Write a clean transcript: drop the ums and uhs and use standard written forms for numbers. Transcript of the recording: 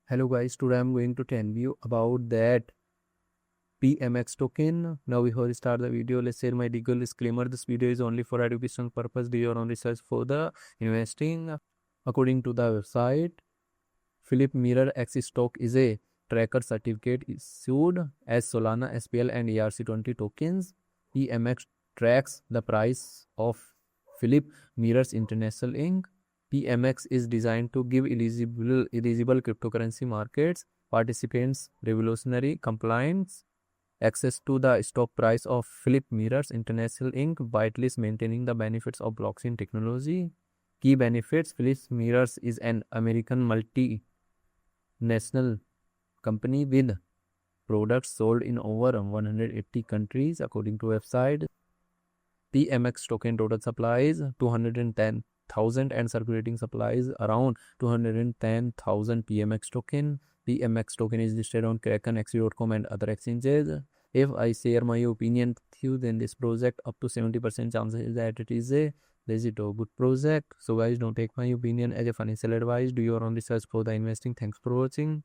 Hello guys, today I'm going to tell you about that PMX token. Now before we start the video, let's share my legal disclaimer. This video is only for education purpose. Do your own research for the investing. According to the website, Philip Mirror xStock is a tracker certificate issued as Solana, SPL and ERC20 tokens. PMX tracks the price of Philip Mirror's International Inc. PMX is designed to give eligible cryptocurrency markets participants revolutionary compliance access to the stock price of Philip Mirrors International Inc. whitelist maintaining the benefits of blockchain technology. Key benefits: Philip Mirrors is an American multinational company with products sold in over 180 countries according to website. PMX token total supply is 210,000 and circulating supply is around 210,000 PMX token. PMX token is listed on Kraken, xc.com and other exchanges. If I share my opinion with you, then this project up to 70% chances that it is a legit or good project. So guys, don't take my opinion as a financial advice. Do your own research for the investing. Thanks for watching.